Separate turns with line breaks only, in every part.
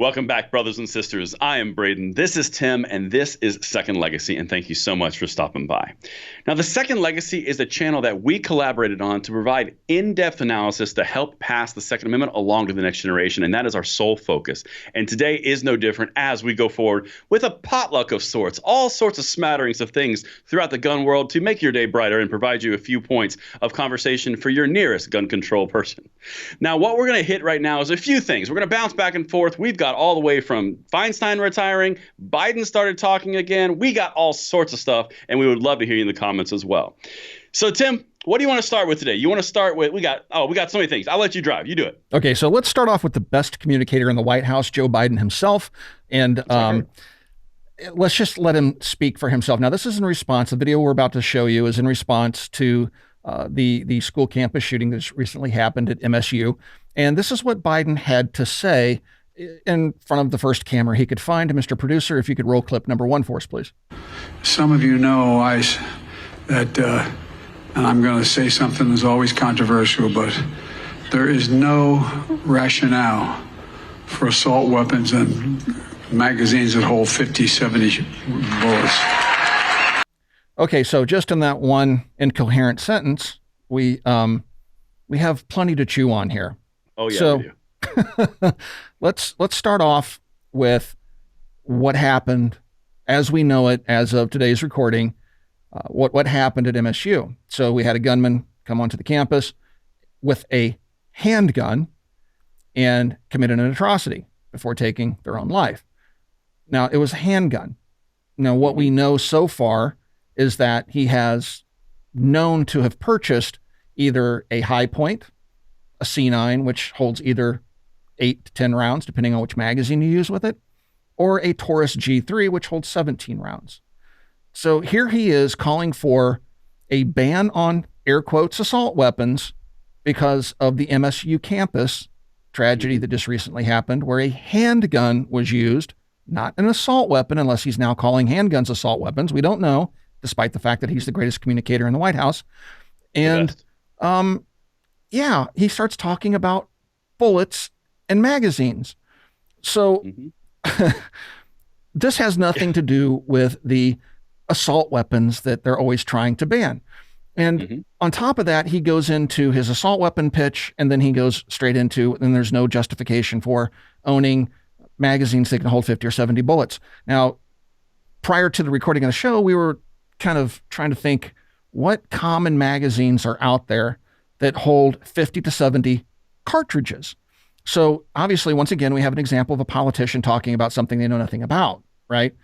Welcome back, brothers and sisters. I am Braden. This is Tim, and this is Second Legacy, and thank you so much for stopping by. Now, the Second Legacy is a channel that we collaborated on to provide in-depth analysis to help pass the Second Amendment along to the next generation, and that is our sole focus. And today is no different as we go forward with a potluck of sorts, all sorts of smatterings of things throughout the gun world to make your day brighter and provide you a few points of conversation for your nearest gun control person. Now, what we're going to hit right now is a few things. We're going to bounce back and forth. We've got all the way from Feinstein retiring, Biden started talking again. We got all sorts of stuff, and we would love to hear you in the comments as well. So, Tim, what do you want to start with today? You want to start with, we got so many things. I'll let you drive. You do it.
Okay, so let's start off with the best communicator in the White House, Joe Biden himself. And let's just let him speak for himself. Now, this is in response, the video we're about to show you is in response to the school campus shooting that's recently happened at MSU. And this is what Biden had to say in front of the first camera he could find. Mr. Producer, if you could roll clip number 1 for us, please.
Some of you know, that, and I'm going to say something that's always controversial, but there is no rationale for assault weapons and magazines that hold 50, 70 bullets.
Okay, so just in that one incoherent sentence, we have plenty to chew on here.
Oh, yeah,
so,
we do.
let's start off with what happened as we know it as of today's recording, what happened at MSU. So we had a gunman come onto the campus with a handgun and committed an atrocity before taking their own life. Now, it was a handgun. Now, what we know so far is that he has known to have purchased either a High Point, a C9, which holds either 8 to 10 rounds, depending on which magazine you use with it, or a Taurus G3, which holds 17 rounds. So here he is calling for a ban on, air quotes, assault weapons because of the MSU campus tragedy that just recently happened, where a handgun was used, not an assault weapon, unless he's now calling handguns assault weapons. We don't know, despite the fact that he's the greatest communicator in the White House. And he starts talking about bullets and magazines. So this has nothing to do with the assault weapons that they're always trying to ban. And on top of that, he goes into his assault weapon pitch, and then he goes straight into, and there's no justification for owning magazines that can hold 50 or 70 bullets. Now, prior to the recording of the show, we were kind of trying to think what common magazines are out there that hold 50 to 70 cartridges. So obviously, once again, we have an example of a politician talking about something they know nothing about, right?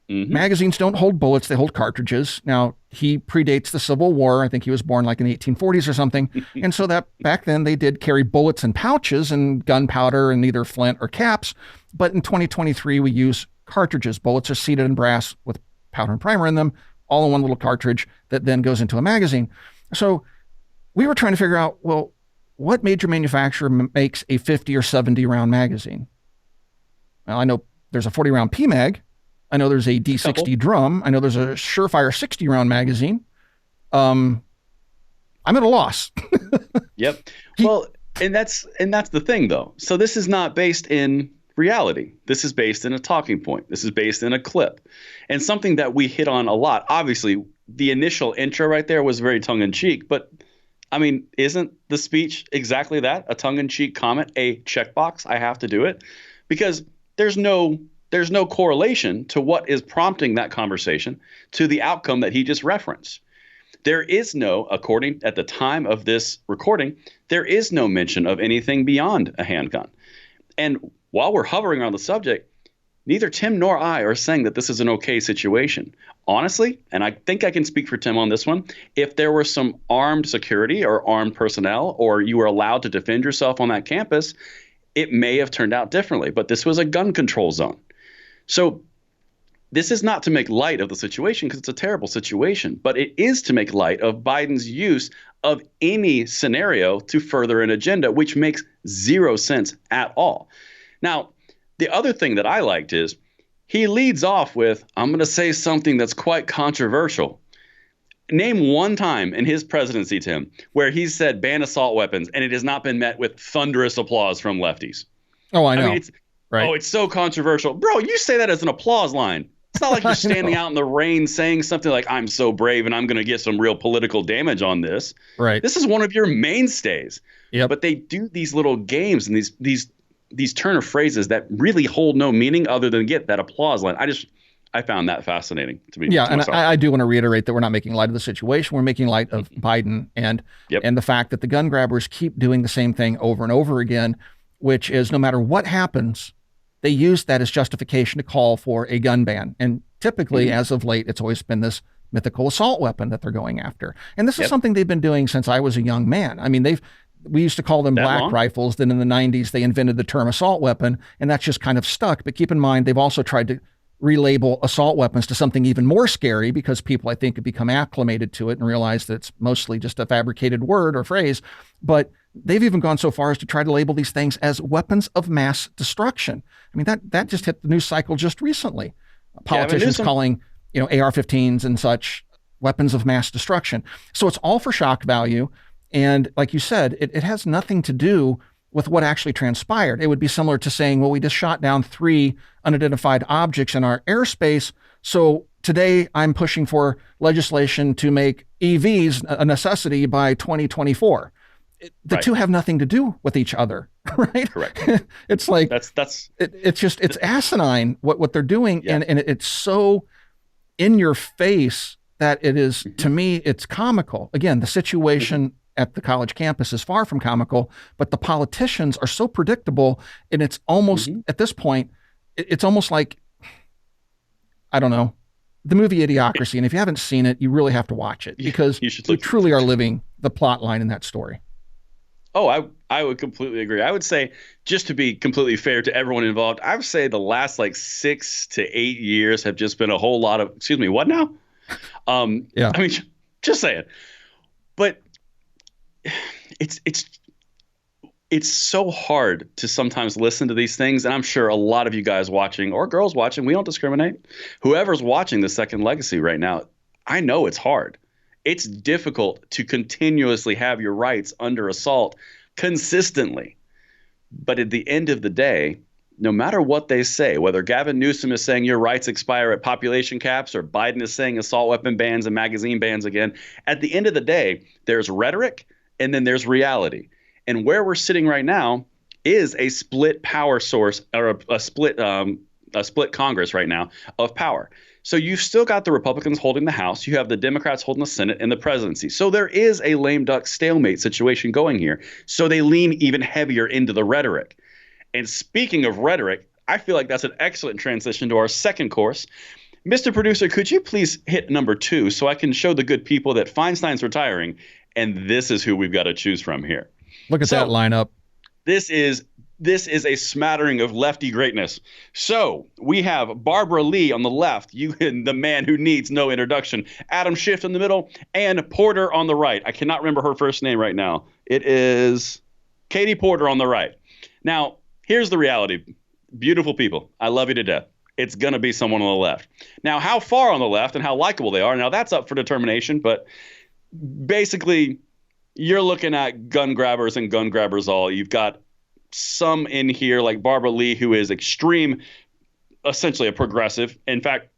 Magazines don't hold bullets, they hold cartridges. Now, he predates the Civil War. I think he was born like in the 1840s or something. And so that back then they did carry bullets in pouches and gunpowder and either flint or caps. But in 2023, we use cartridges. Bullets are seated in brass with powder and primer in them, all in one little cartridge that then goes into a magazine. So we were trying to figure out, well, what major manufacturer makes a 50 or 70 round magazine? Well, I know there's a 40 round PMag. I know there's a D60 drum. I know there's a Surefire 60 round magazine. I'm at a loss.
Yep. Well, and that's the thing though. So this is not based in reality. This is based in a talking point. This is based in a clip, and something that we hit on a lot. Obviously, the initial intro right there was very tongue in cheek, but I mean, isn't the speech exactly that? A tongue-in-cheek comment, a checkbox? I have to do it? Because there's no correlation to what is prompting that conversation to the outcome that he just referenced. There is no, according at the time of this recording, there is no mention of anything beyond a handgun. And while we're hovering around the subject, neither Tim nor I are saying that this is an okay situation. Honestly, and I think I can speak for Tim on this one, if there were some armed security or armed personnel, or you were allowed to defend yourself on that campus, it may have turned out differently. But this was a gun control zone. So this is not to make light of the situation because it's a terrible situation, but it is to make light of Biden's use of any scenario to further an agenda, which makes zero sense at all. Now, the other thing that I liked is he leads off with, I'm going to say something that's quite controversial. Name one time in his presidency, Tim, where he's said ban assault weapons and it has not been met with thunderous applause from lefties.
Oh, I know.
I mean,
Right.
Oh, it's so controversial. Bro, you say that as an applause line. It's not like you're standing out in the rain saying something like, I'm so brave and I'm going to get some real political damage on this.
Right.
This is one of your mainstays.
Yep.
But they do these little games and these turn of phrases that really hold no meaning other than get that applause line. I found that fascinating to me.
Yeah, and I do want to reiterate that we're not making light of the situation. We're making light of Biden and the fact that the gun grabbers keep doing the same thing over and over again, which is no matter what happens, they use that as justification to call for a gun ban. And typically, as of late, it's always been this mythical assault weapon that they're going after. And this is something they've been doing since I was a young man. I mean, we used to call them black rifles. Then in the 90s, they invented the term assault weapon, and that's just kind of stuck. But keep in mind, they've also tried to relabel assault weapons to something even more scary because people, I think, have become acclimated to it and realize that it's mostly just a fabricated word or phrase. But they've even gone so far as to try to label these things as weapons of mass destruction. I mean, that just hit the news cycle just recently. Politicians calling, AR-15s and such weapons of mass destruction. So it's all for shock value. And like you said, it has nothing to do with what actually transpired. It would be similar to saying, well, we just shot down 3 unidentified objects in our airspace. So today I'm pushing for legislation to make EVs a necessity by 2024. The two have nothing to do with each other, right?
Correct.
It's like,
it's
asinine what they're doing. Yeah. And it's so in your face that it is, to me, it's comical. Again, the situation at the college campus is far from comical, but the politicians are so predictable. And it's almost, at this point, it's almost like, I don't know, the movie Idiocracy. And if you haven't seen it, you really have to watch it because we truly are living the plot line in that story.
Oh, I would completely agree. I would say, just to be completely fair to everyone involved, I would say the last 6 to 8 years have just been a whole lot of, excuse me, what now?
Yeah.
I mean, just saying. But it's so hard to sometimes listen to these things. And I'm sure a lot of you guys watching or girls watching, we don't discriminate. Whoever's watching The Second Legacy right now, I know it's hard. It's difficult to continuously have your rights under assault consistently. But at the end of the day, no matter what they say, whether Gavin Newsom is saying your rights expire at population caps or Biden is saying assault weapon bans and magazine bans again, at the end of the day, there's rhetoric and then there's reality. And where we're sitting right now is a split power source or a split Congress right now of power. So you've still got the Republicans holding the House. You have the Democrats holding the Senate and the presidency. So there is a lame duck stalemate situation going here. So they lean even heavier into the rhetoric. And speaking of rhetoric, I feel like that's an excellent transition to our second course. Mr. Producer, could you please hit number 2 so I can show the good people that Feinstein's retiring, and this is who we've got to choose from here.
Look at that lineup.
This is a smattering of lefty greatness. So we have Barbara Lee on the left, the man who needs no introduction, Adam Schiff in the middle, and Porter on the right. I cannot remember her first name right now. It is Katie Porter on the right. Now, here's the reality. Beautiful people. I love you to death. It's going to be someone on the left. Now, how far on the left and how likable they are, now that's up for determination, but basically you're looking at gun grabbers and gun grabbers all. You've got some in here like Barbara Lee, who is extreme, essentially a progressive. In fact,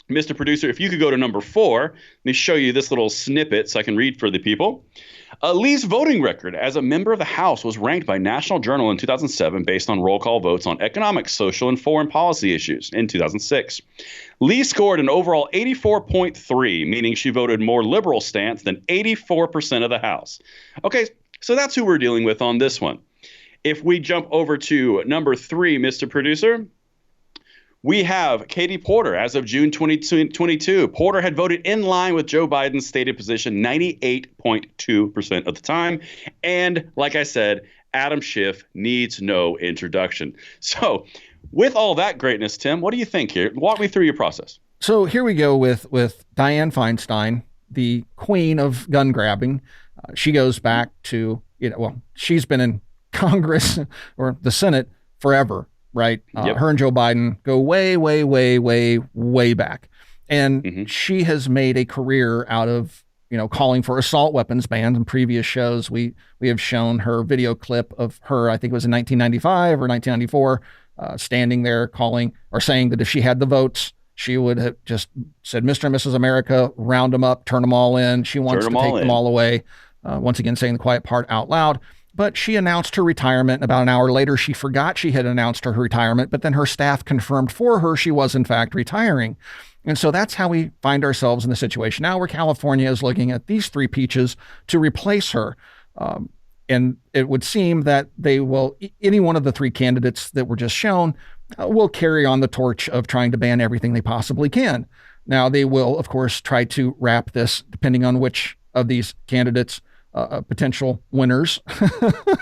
Mr. Producer, if you could go to number 4, let me show you this little snippet so I can read for the people. Lee's voting record as a member of the House was ranked by National Journal in 2007 based on roll call votes on economic, social, and foreign policy issues in 2006. Lee scored an overall 84.3, meaning she voted more liberal stance than 84% of the House. Okay, so that's who we're dealing with on this one. If we jump over to number 3, Mr. Producer, we have Katie Porter as of June 2022. Porter had voted in line with Joe Biden's stated position 98.2% of the time. And like I said, Adam Schiff needs no introduction. So with all that greatness, Tim, what do you think here? Walk me through your process.
So here we go with Dianne Feinstein, the queen of gun grabbing. She goes back to, she's been in Congress or the Senate forever. Right. Her and Joe Biden go way, way, way, way, way back. And she has made a career out of, calling for assault weapons bans. In previous shows, we have shown her video clip of her, I think it was in 1995 or 1994, standing there calling or saying that if she had the votes, she would have just said, Mr. and Mrs. America, round them up, turn them all in. She wants to take them all away. Once again, saying the quiet part out loud. But she announced her retirement. About an hour later, she forgot she had announced her retirement, but then her staff confirmed for her she was in fact retiring. And so that's how we find ourselves in the situation now where California is looking at these three peaches to replace her. And it would seem that they will, any one of the three candidates that were just shown, will carry on the torch of trying to ban everything they possibly can. Now, they will, of course, try to wrap this, depending on which of these candidates potential winners,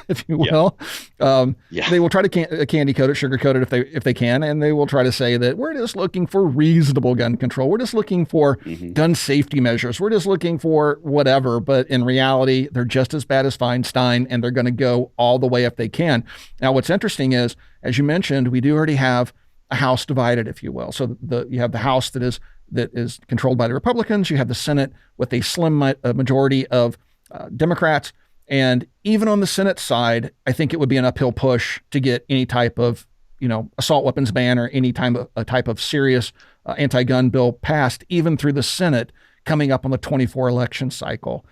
if you will. They will try to candy coat it, sugar coat it if they can, and they will try to say that we're just looking for reasonable gun control. We're just looking for gun safety measures. We're just looking for whatever. But in reality, they're just as bad as Feinstein, and they're going to go all the way if they can. Now, what's interesting is, as you mentioned, we do already have a House divided, if you will. So you have the House that is controlled by the Republicans. You have the Senate with a slim majority of Democrats. And even on the Senate side, I think it would be an uphill push to get any type of, assault weapons ban or any type of serious anti-gun bill passed, even through the Senate coming up on the 24 election cycle.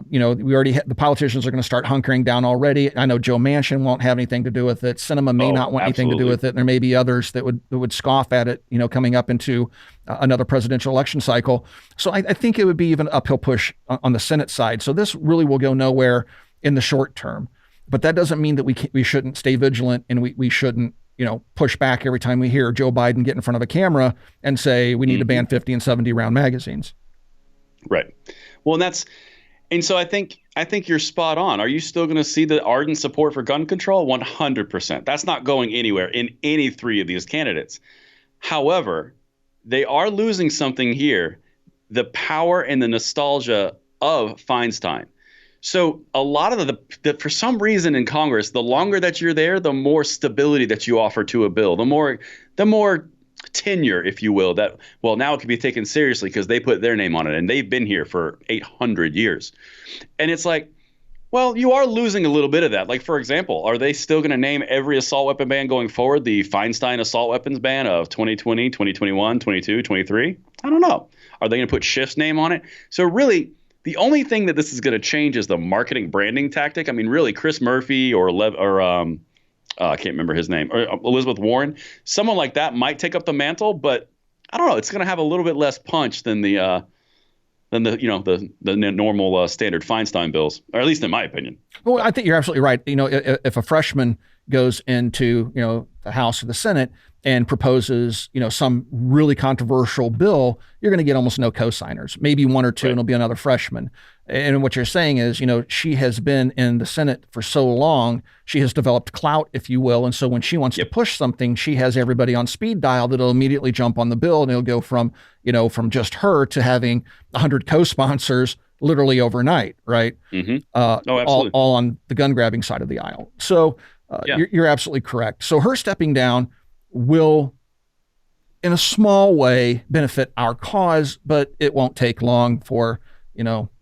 We already the politicians are going to start hunkering down already. I know Joe Manchin won't have anything to do with it. Sinema may not want anything to do with it. And there may be others that would scoff at it, coming up into another presidential election cycle. So I think it would be even an uphill push on the Senate side. So this really will go nowhere in the short term. But that doesn't mean that we shouldn't stay vigilant and we shouldn't, push back every time we hear Joe Biden get in front of a camera and say we need to ban 50 and 70 round magazines.
Right. Well, and so I think you're spot on. Are you still going to see the ardent support for gun control? 100%. That's not going anywhere in any three of these candidates. However, they are losing something here, the power and the nostalgia of Feinstein. So a lot of the for some reason in Congress, the longer that you're there, the more stability that you offer to a bill, the more tenure, if you will, that, well, now it can be taken seriously because they put their name on it and they've been here for 800 years. And it's like, well, you are losing a little bit of that. Like, for example, are they still going to name every assault weapon ban going forward the Feinstein assault weapons ban of 2020, 2021, 22, 23? I don't know. Are they going to put Schiff's name on it? So really, the only thing that this is going to change is the marketing branding tactic. I mean, really, Chris Murphy or I can't remember his name, or Elizabeth Warren, someone like that might take up the mantle, but I don't know. It's going to have a little bit less punch than the normal standard Feinstein bills, or at least in my opinion.
Well, I think you're absolutely right. If a freshman goes into, the House or the Senate and proposes, some really controversial bill, you're going to get almost no co-signers, maybe one or two, and it'll be another freshman. And what you're saying is, she has been in the Senate for so long, she has developed clout, if you will. And so when she wants to push something, she has everybody on speed dial that'll immediately jump on the bill, and it'll go from just her to having 100 co-sponsors literally overnight, right?
Absolutely.
All on the gun grabbing side of the aisle. So you're absolutely correct. So her stepping down will, in a small way, benefit our cause, but it won't take long for,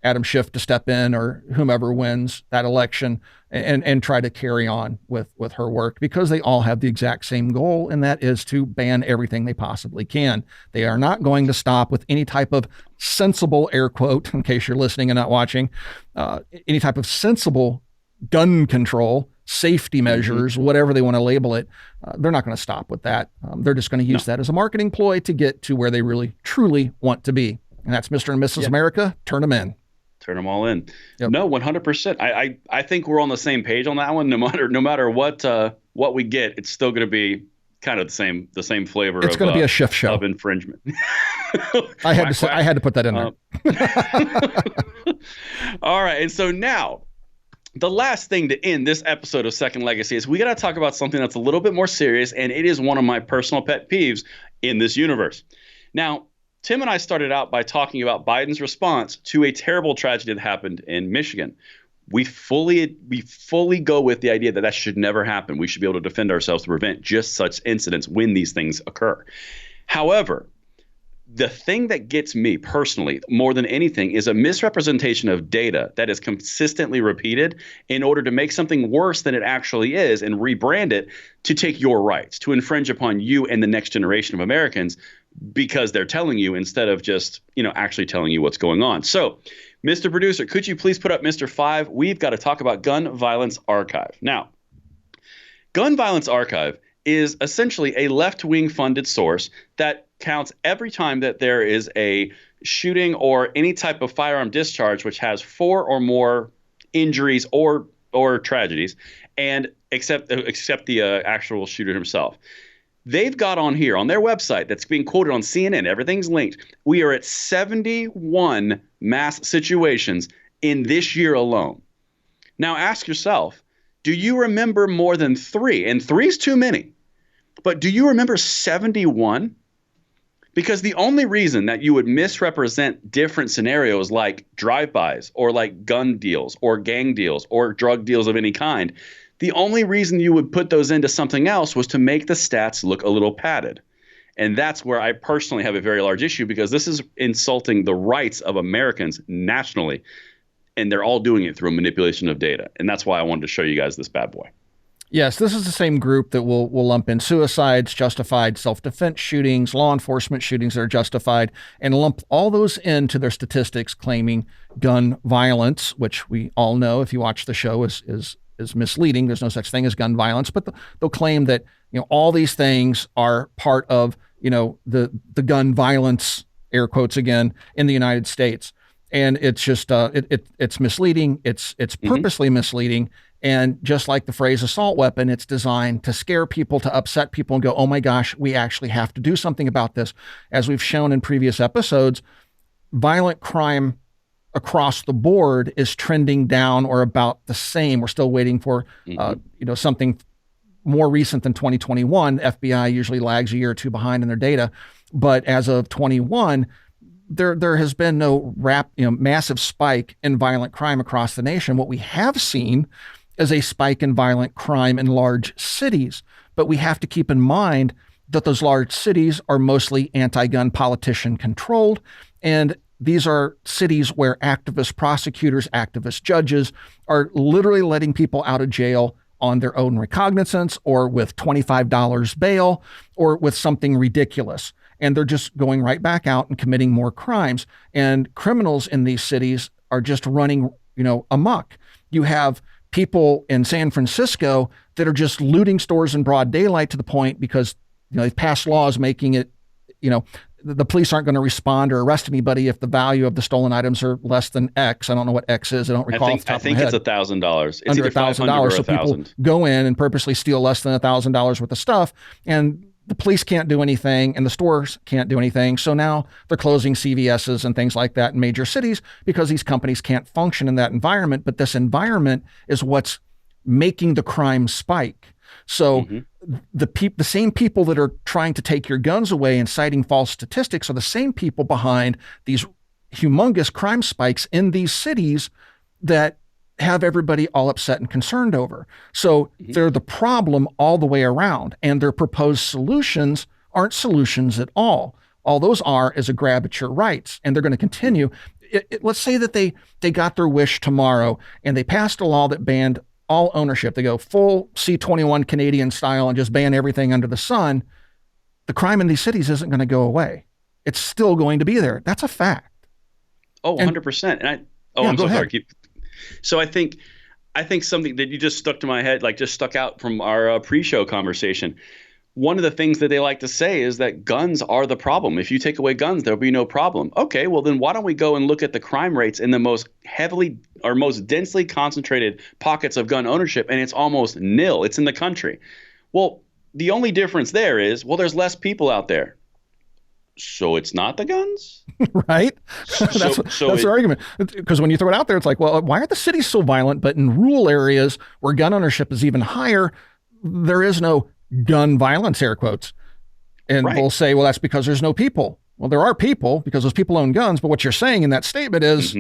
Adam Schiff to step in or whomever wins that election and try to carry on with her work, because they all have the exact same goal, and that is to ban everything they possibly can. They are not going to stop with any type of sensible, air quote, in case you're listening and not watching, any type of sensible gun control, safety measures, whatever they want to label it. They're not going to stop with that. They're just going to use that as a marketing ploy to get to where they really, truly want to be. And that's Mr. and Mrs. America. Turn them in.
Turn them all in. Yep. No, 100%. I think we're on the same page on that one. No matter what we get, it's still going to be kind of the same flavor.
It's going to be a Schiff show
of infringement.
I had to put that in there.
All right, and so now, the last thing to end this episode of Second Legacy is we got to talk about something that's a little bit more serious, and it is one of my personal pet peeves in this universe. Now, Tim and I started out by talking about Biden's response to a terrible tragedy that happened in Michigan. We fully go with the idea that should never happen. We should be able to defend ourselves to prevent just such incidents when these things occur. However, the thing that gets me personally more than anything is a misrepresentation of data that is consistently repeated in order to make something worse than it actually is and rebrand it to take your rights, to infringe upon you and the next generation of Americans because they're telling you instead of just, actually telling you what's going on. So, Mr. Producer, could you please put up Mr. 5? We've got to talk about Gun Violence Archive. Now, Gun Violence Archive is essentially a left-wing funded source that counts every time that there is a shooting or any type of firearm discharge which has 4 or more injuries or tragedies, and except the actual shooter himself. They've got on here on their website that's being quoted on CNN, everything's linked. We are at 71 mass situations in this year alone. Now ask yourself, do you remember more than 3? And 3 is too many. But do you remember 71? Because the only reason that you would misrepresent different scenarios like drive-bys or like gun deals or gang deals or drug deals of any kind, the only reason you would put those into something else was to make the stats look a little padded. And that's where I personally have a very large issue, because this is insulting the rights of Americans nationally. And they're all doing it through a manipulation of data. And that's why I wanted to show you guys this bad boy.
Yes, this is the same group that will lump in suicides, justified self-defense shootings, law enforcement shootings that are justified, and lump all those into their statistics claiming gun violence, which we all know, if you watch the show, is misleading. There's no such thing as gun violence, but they'll claim that all these things are part of the gun violence, air quotes again, in the United States, and it's just it's misleading. It's purposely misleading. And just like the phrase assault weapon, it's designed to scare people, to upset people and go, oh my gosh, we actually have to do something about this. As we've shown in previous episodes, violent crime across the board is trending down or about the same. We're still waiting for, something more recent than 2021. FBI usually lags a year or two behind in their data. But as of 21, there has been no massive spike in violent crime across the nation. What we have seen is a spike in violent crime in large cities. But we have to keep in mind that those large cities are mostly anti-gun politician controlled. And these are cities where activist prosecutors, activist judges are literally letting people out of jail on their own recognizance or with $25 bail or with something ridiculous. And they're just going right back out and committing more crimes. And criminals in these cities are just running, amok. You have people in San Francisco that are just looting stores in broad daylight to the point because, they've passed laws making it, the police aren't going to respond or arrest anybody if the value of the stolen items are less than X. I don't know what X is. I don't recall.
I think it's $1,000. It's
under
either
$1,000. So people
$1,000.
go in and purposely steal less than $1,000 worth of stuff, and the police can't do anything and the stores can't do anything. So now they're closing CVS's and things like that in major cities because these companies can't function in that environment. But this environment is what's making the crime spike. So the same people that are trying to take your guns away and citing false statistics are the same people behind these humongous crime spikes in these cities that have everybody all upset and concerned over. So they're the problem all the way around, and their proposed solutions aren't solutions at all. All those are is a grab at your rights, and they're going to continue. Let's say that they got their wish tomorrow and they passed a law that banned all ownership. They go full C-21 Canadian style and just ban everything under the sun. The crime in these cities isn't going to go away. It's still going to be there. That's a fact.
Oh, 100%. I'm so sorry. So I think something that you just stuck to my head, like just stuck out from our pre-show conversation. One of the things that they like to say is that guns are the problem. If you take away guns, there'll be no problem. Okay, well then why don't we go and look at the crime rates in the most heavily or most densely concentrated pockets of gun ownership, and it's almost nil. It's in the country. Well, the only difference there is, there's less people out there. So it's not the guns?
Right? That's their argument. Because when you throw it out there, it's like, well, why are the cities so violent? But in rural areas where gun ownership is even higher, there is no gun violence, air quotes. And we'll say, well, that's because there's no people. Well, there are people because those people own guns. But what you're saying in that statement is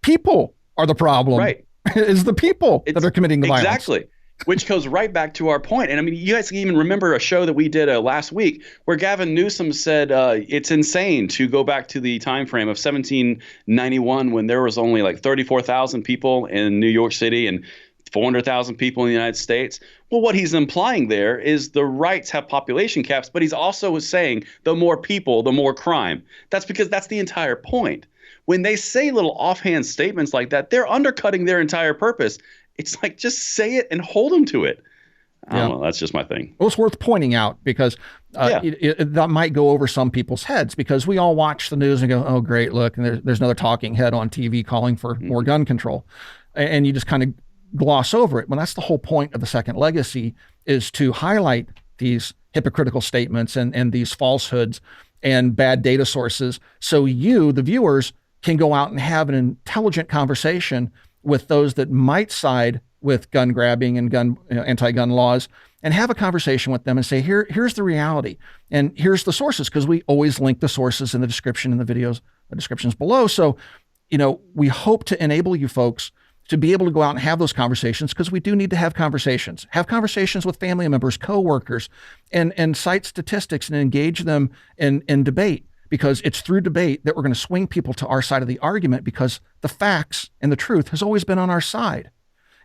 people are the problem.
Right.
It's the people that are committing the violence.
Exactly. Which goes right back to our point. And I mean, you guys can even remember a show that we did last week where Gavin Newsom said it's insane to go back to the time frame of 1791 when there was only like 34,000 people in New York City and 400,000 people in the United States. Well, what he's implying there is the rights have population caps, but he's also saying the more people, the more crime. That's because that's the entire point. When they say little offhand statements like that, they're undercutting their entire purpose. It's like, just say it and hold them to it. I don't know. That's just my thing.
Well, it's worth pointing out because that might go over some people's heads because we all watch the news and go, oh, great, look, and there's another talking head on TV calling for more gun control. And you just kind of gloss over it. Well, that's the whole point of the second legacy, is to highlight these hypocritical statements and these falsehoods and bad data sources. So you, the viewers, can go out and have an intelligent conversation with those that might side with gun grabbing and anti-gun laws, and have a conversation with them and say, here's the reality. And here's the sources, because we always link the sources in the description in the videos, the descriptions below. So, we hope to enable you folks to be able to go out and have those conversations, because we do need to have conversations with family members, coworkers, and cite statistics and engage them in debate, because it's through debate that we're going to swing people to our side of the argument, because the facts and the truth has always been on our side.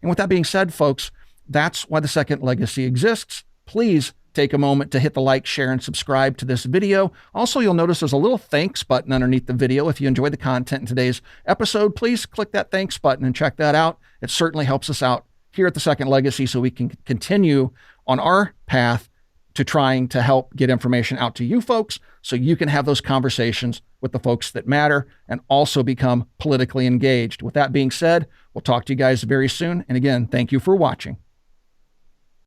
And with that being said, folks, that's why the second legacy exists. Please take a moment to hit the like, share, and subscribe to this video. Also, you'll notice there's a little thanks button underneath the video. If you enjoyed the content in today's episode, please click that thanks button and check that out. It certainly helps us out here at the Second Legacy so we can continue on our path to trying to help get information out to you folks so you can have those conversations with the folks that matter and also become politically engaged. With that being said, we'll talk to you guys very soon. And again, thank you for watching.